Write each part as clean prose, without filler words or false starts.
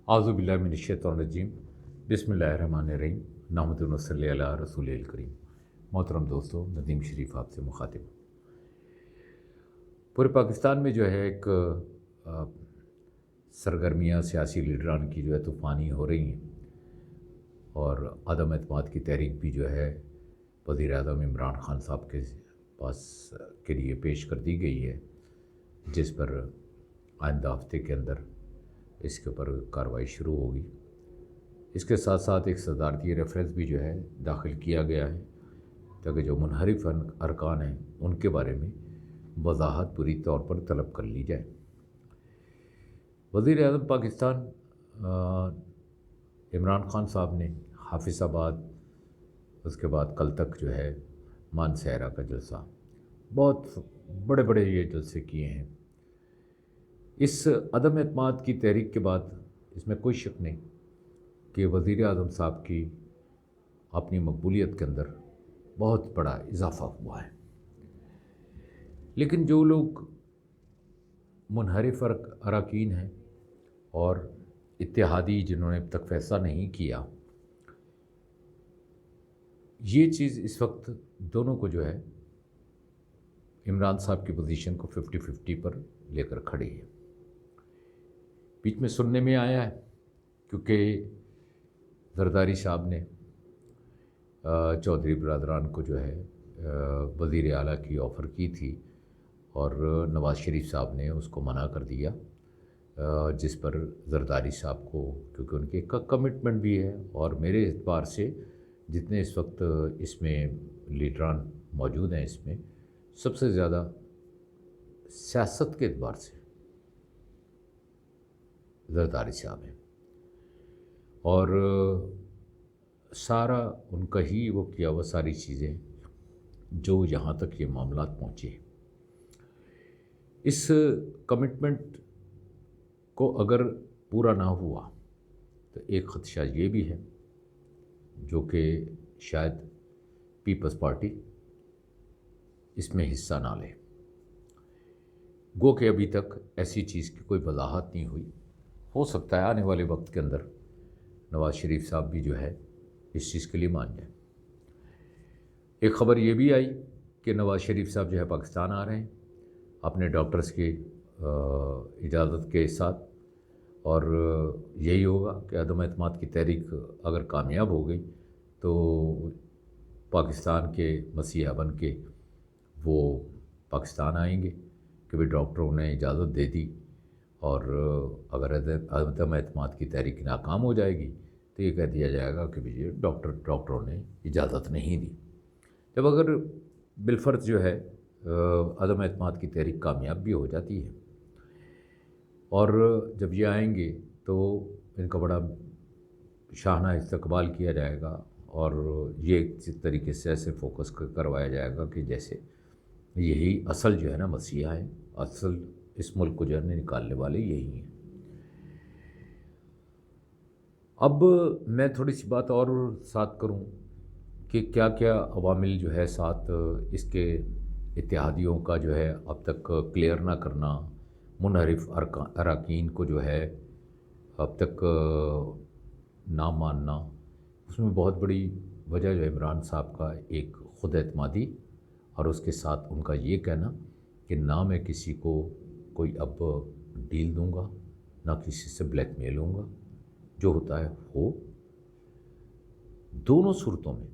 आज़ुबिल्लाहि मिनश्शैतानिर्रजीम बिस्मिल्लाहिर्रहमानिर्रहीम नहमदुहु व नसल्ली अला रसूलिल करीम। मोहतरम दोस्तों, नदीम शरीफ आपसे मुखातिब। पूरे पाकिस्तान में जो है एक सरगर्मियाँ सियासी लीडरान की जो है तूफ़ानी हो रही हैं और अदम एतमाद की तहरीक भी जो है वज़ीर-ए-आज़म इमरान खान साहब के पास के लिए पेश कर दी गई है, जिस पर आइंदा हफ्ते के अंदर इसके ऊपर कार्रवाई शुरू होगी। इसके साथ साथ एक सदारती रेफरेंस भी जो है दाखिल किया गया है ताकि जो मुनहरिफ अरकान हैं उनके बारे में वजाहत पूरी तौर पर तलब कर ली जाए। वज़ीर-ए-आज़म पाकिस्तान इमरान खान साहब ने हाफिज़ाबाद, उसके बाद कल तक जो है मानसहरा का जलसा, बहुत बड़े बड़े ये जलसे किए हैं। इस अदम एतमाद की तहरीक के बाद इसमें कोई शक नहीं कि वज़ीर-ए-आज़म साहब की अपनी मकबूलियत के अंदर बहुत बड़ा इजाफ़ा हुआ है। लेकिन जो लोग मुनहरिफ अरकान हैं और इत्तेहादी जिन्होंने अब तक फैसला नहीं किया, ये चीज़ इस वक्त दोनों को जो है इमरान साहब की पोजीशन को 50-50 पर लेकर खड़ी है। बीच में सुनने में आया है क्योंकि जरदारी साहब ने चौधरी बरदरान को जो है वज़ीर आला की ऑफ़र की थी और नवाज़ शरीफ साहब ने उसको मना कर दिया, जिस पर जरदारी साहब को, क्योंकि उनके एक कमिटमेंट भी है और मेरे एतबार से जितने इस वक्त इसमें लीडरान मौजूद हैं, इसमें सबसे ज़्यादा सियासत के एतबार से जरदारी साहब हैं और सारा उनका ही वो किया हुआ सारी चीज़ें जो यहाँ तक ये मामलात पहुँचे। इस कमिटमेंट को अगर पूरा ना हुआ तो एक ख़दशा ये भी है जो कि शायद पीपल्स पार्टी इसमें हिस्सा ना ले। गो कि अभी तक ऐसी चीज़ की कोई वजाहत नहीं हुई। हो सकता है आने वाले वक्त के अंदर नवाज़ शरीफ साहब भी जो है इस चीज़ के लिए मान जाए। एक ख़बर ये भी आई कि नवाज़ शरीफ साहब जो है पाकिस्तान आ रहे हैं अपने डॉक्टर्स की इजाज़त के साथ, और यही होगा कि अदम एतमाद की तहरीक अगर कामयाब हो गई तो पाकिस्तान के मसीहा बन के वो पाकिस्तान आएंगे कि भाई डॉक्टरों ने इजाज़त दे दी, और अगर अदम एतमाद की तहरीक नाकाम हो जाएगी तो ये कह दिया जाएगा कि भाई डॉक्टरों ने इजाज़त नहीं दी। जब अगर बिलफर्ज जो है अदम एतमाद की तहरीक कामयाब भी हो जाती है और जब ये आएंगे तो इनका बड़ा शाहाना इस्तकबाल किया जाएगा और ये इस तरीके से ऐसे फोकस करवाया जाएगा कि जैसे यही असल जो है ना मसीहा है, असल इस मुल्क को जो है निकालने वाले यही हैं। अब मैं थोड़ी सी बात और साथ करूं कि क्या क्या अवामिल जो है साथ इसके इत्तेहादियों का जो है अब तक क्लियर ना करना, मुनहरिफ अरकान को जो है अब तक ना मानना, उसमें बहुत बड़ी वजह जो है इमरान साहब का एक ख़ुद एतमादी और उसके साथ उनका ये कहना कि ना मैं किसी को कोई अब डील दूंगा, ना किसी से ब्लैकमेल होऊंगा, जो होता है हो। दोनों सूरतों में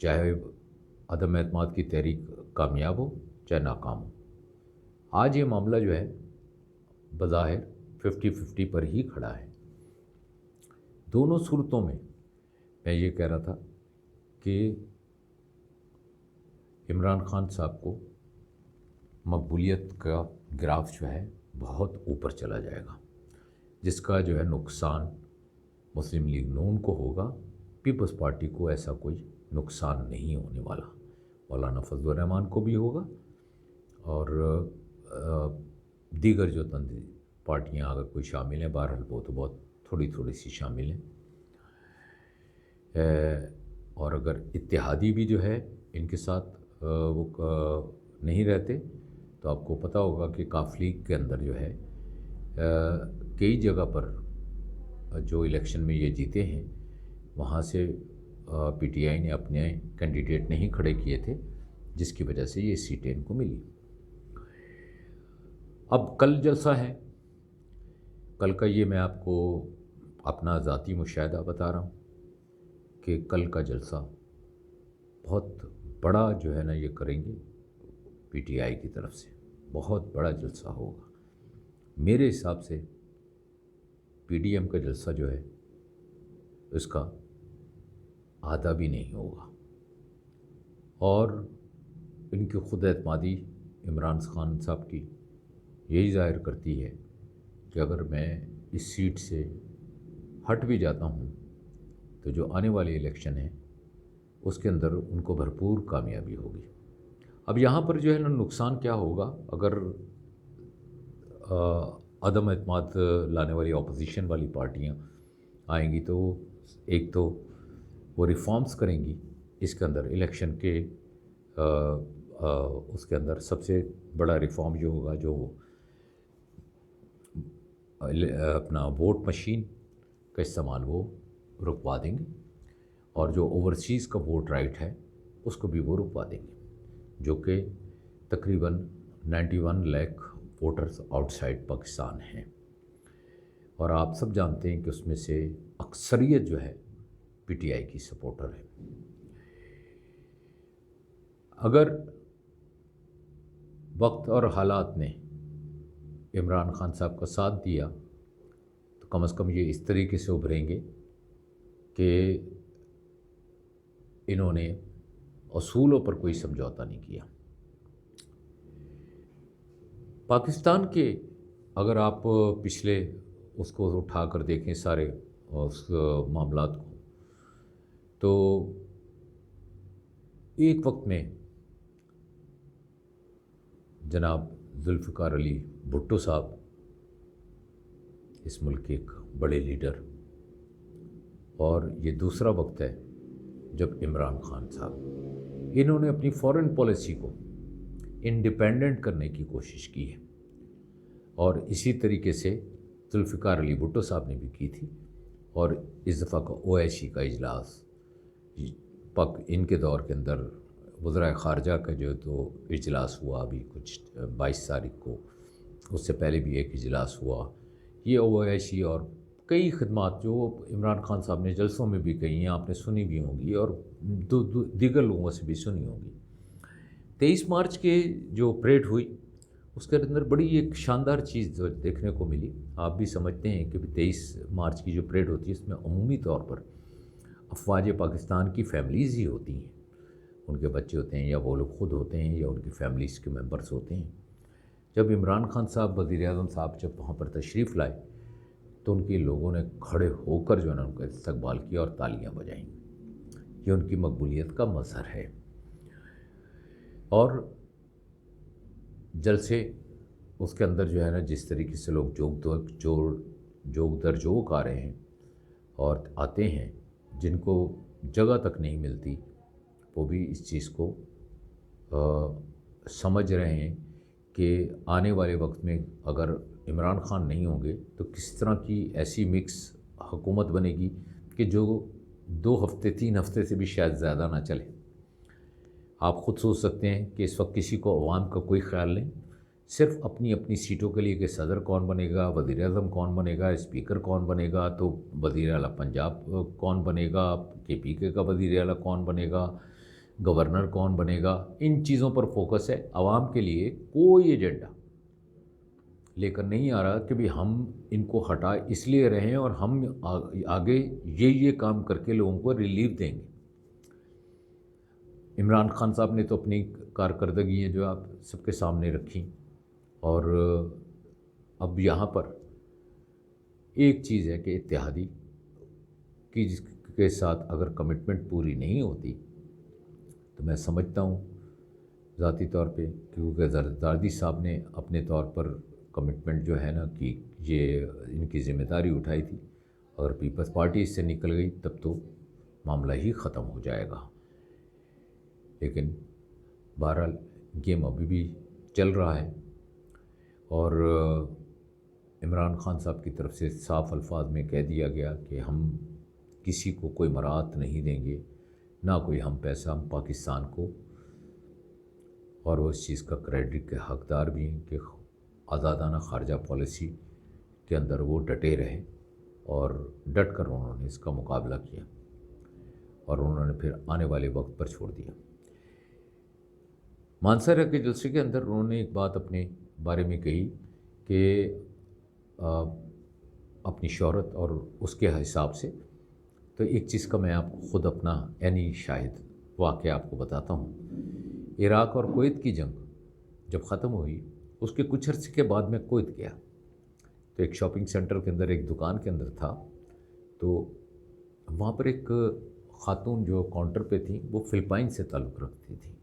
चाहे अदम एतमाद की तहरीक कामयाब हो चाहे नाकाम हो, आज ये मामला जो है बज़ाहिर 50-50 पर ही खड़ा है। दोनों सूरतों में मैं ये कह रहा था कि इमरान खान साहब को मकबूलियत का ग्राफ जो है बहुत ऊपर चला जाएगा, जिसका जो है नुकसान मुस्लिम लीग नून को होगा। पीपल्स पार्टी को ऐसा कोई नुकसान नहीं होने वाला, मौलाना फजल रहमान को भी होगा और दीगर जो तंजीम पार्टियां अगर कोई शामिल हैं, बहरहाल वो तो बहुत थोड़ी सी शामिल हैं, और अगर इत्तेहादी भी जो है इनके साथ वो नहीं रहते तो आपको पता होगा कि काफ लीग के अंदर जो है कई जगह पर जो इलेक्शन में ये जीते हैं वहाँ से पीटीआई ने अपने कैंडिडेट नहीं खड़े किए थे, जिसकी वजह से ये सीटें इनको मिली। अब कल जलसा है, कल का ये मैं आपको अपना ज़ाती मुशाहिदा बता रहा हूँ कि कल का जलसा बहुत बड़ा जो है ना ये करेंगे पीटीआई की तरफ से, बहुत बड़ा जलसा होगा। मेरे हिसाब से पीडीएम का जलसा जो है उसका आधा भी नहीं होगा, और इनकी खुद एतमादी इमरान खान साहब की यही ज़ाहिर करती है कि अगर मैं इस सीट से हट भी जाता हूँ तो जो आने वाले इलेक्शन है उसके अंदर उनको भरपूर कामयाबी होगी। अब यहाँ पर जो है ना नुकसान क्या होगा, अगर अदम एतमाद लाने वाली अपोजिशन वाली पार्टियाँ आएंगी तो एक तो वो रिफॉर्म्स करेंगी, इसके अंदर इलेक्शन के उसके अंदर सबसे बड़ा रिफॉर्म जो होगा, जो अपना वोट मशीन का इस्तेमाल वो रुकवा देंगे, और जो ओवरसीज़ का वोट राइट है उसको भी वो रुकवा देंगे, जो कि तकरीबन 91 लाख वोटर्स आउटसाइड पाकिस्तान हैं। और आप सब जानते हैं कि उसमें से अक्सरियत जो है पीटीआई की सपोर्टर है। अगर वक्त और हालात ने इमरान खान साहब का साथ दिया तो कम से कम ये इस तरीके से उभरेंगे कि इन्होंने असूलों पर कोई समझौता नहीं किया। पाकिस्तान के अगर आप पिछले उसको उठा कर देखें सारे उस मामलात को, तो एक वक्त में जनाब जुल्फ़िकार अली भुट्टो साहब, इस मुल्क के एक बड़े लीडर, और ये दूसरा वक्त है जब इमरान खान साहब, इन्होंने अपनी फॉरेन पॉलिसी को इंडिपेंडेंट करने की कोशिश की है, और इसी तरीके से जुल्फ़िकार अली भुट्टो साहब ने भी की थी। और इस दफ़ा का ओआईसी का इजलास इनके दौर के अंदर वज़राए ख़ारजा का जो तो इजलास हुआ अभी कुछ 22 तारीख को, उससे पहले भी एक इजलास हुआ। ये ओआईसी और कई खिदमात जो इमरान खान साहब ने जलसों में भी कही हैं, आपने सुनी भी होंगी और दीगर लोगों से भी सुनी होंगी। 23 मार्च के जो परेड हुई उसके अंदर बड़ी एक शानदार चीज़ जो देखने को मिली। आप भी समझते हैं कि 23 मार्च की जो परेड होती है इसमें अमूमी तौर पर अफवाज पाकिस्तान की फैमिलीज़ ही होती हैं, उनके बच्चे होते हैं या वो लोग ख़ुद होते हैं या उनकी फैमिलीज़ के मेंबर्स होते हैं। जब इमरान खान साहब वज़ीर-ए-आज़म साहब जब वहाँ पर तशरीफ़ लाए तो उनके लोगों ने खड़े होकर जो है ना उनका इस्तकबाल किया और तालियां बजाईं। ये उनकी मकबूलियत का मज़हर है। और जलसे उसके अंदर जो है ना जिस तरीके से लोग जोग दर जोग आ रहे हैं और आते हैं, जिनको जगह तक नहीं मिलती, वो भी इस चीज़ को समझ रहे हैं कि आने वाले वक्त में अगर इमरान खान नहीं होंगे तो किस तरह की ऐसी मिक्स हुकूमत बनेगी कि जो 2 हफ्ते 3 हफ्ते से भी शायद ज़्यादा ना चले। आप ख़ुद सोच सकते हैं कि इस वक्त किसी को अवाम का कोई ख्याल नहीं, सिर्फ अपनी अपनी सीटों के लिए कि सदर कौन बनेगा, वज़ीर-ए-आज़म कौन बनेगा, स्पीकर कौन बनेगा, तो वज़ीर आला पंजाब कौन बनेगा, केपीके का वज़ीर आला कौन बनेगा, गवर्नर कौन बनेगा, इन चीज़ों पर फोकस है। आवाम के लिए कोई एजेंडा लेकर नहीं आ रहा कि भी हम इनको हटा इसलिए रहे हैं और हम आगे ये काम करके लोगों को रिलीफ देंगे। इमरान खान साहब ने तो अपनी कारकर्दगी जो आप सबके सामने रखी, और अब यहाँ पर एक चीज़ है कि इत्तेहादी की के साथ अगर कमिटमेंट पूरी नहीं होती तो मैं समझता हूँ ज़ाती तौर पे, क्योंकि जरदारी साहब ने अपने तौर पर कमिटमेंट जो है ना कि ये इनकी ज़िम्मेदारी उठाई थी, अगर पीपल्स पार्टी इससे निकल गई तब तो मामला ही ख़त्म हो जाएगा। लेकिन बहरहाल गेम अभी भी चल रहा है, और عمران خان صاحب کی طرف سے صاف الفاظ میں کہہ دیا گیا کہ ہم کسی کو کوئی مراعات نہیں دیں گے، نہ کوئی ہم پیسہ، ہم پاکستان کو، اور وہ اس چیز کا کریڈٹ کے حقدار بھی ہیں کہ آزادانہ خارجہ پالیسی کے اندر وہ ڈٹے رہے، اور ڈٹ کر انہوں نے اس کا مقابلہ کیا، اور انہوں نے پھر آنے والے وقت پر چھوڑ دیا۔ مانسہرہ کے جلسے کے اندر انہوں نے ایک بات اپنے بارے میں کہی کہ اپنی شہرت اور اس کے حساب سے، تو ایک چیز کا میں آپ کو خود اپنا عینی شاہد واقعہ آپ کو بتاتا ہوں۔ عراق اور کویت کی جنگ جب ختم ہوئی، اس کے کچھ عرصے کے بعد میں کویت گیا، تو ایک شاپنگ سینٹر کے اندر ایک دکان کے اندر تھا، تو وہاں پر ایک خاتون جو کاؤنٹر پہ تھیں وہ فلپائن سے تعلق رکھتی تھیں۔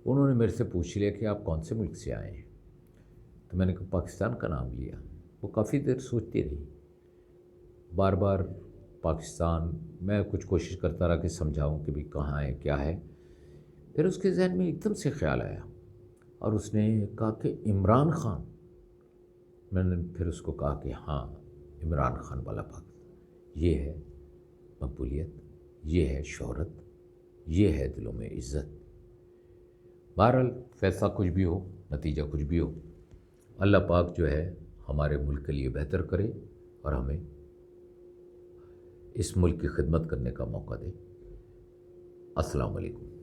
انہوں نے میرے سے پوچھ لیا کہ آپ کون سے ملک سے آئے ہیں، تو میں نے کہا پاکستان کا نام لیا۔ وہ کافی دیر سوچتی رہی، بار بار پاکستان، میں کچھ کوشش کرتا رہا کہ سمجھاؤں کہ بھی کہاں ہے کیا ہے۔ پھر اس کے ذہن میں ایک دم سے خیال آیا اور اس نے کہا کہ عمران خان۔ میں نے پھر اس کو کہا کہ ہاں، عمران خان والا پاکستان، یہ ہے مقبولیت، یہ ہے شہرت، یہ ہے دلوں میں عزت۔ بہرحال فیصلہ کچھ بھی ہو، نتیجہ کچھ بھی ہو، اللہ پاک جو ہے ہمارے ملک کے لیے بہتر کرے اور ہمیں اس ملک کی خدمت کرنے کا موقع دے۔ السلام علیکم۔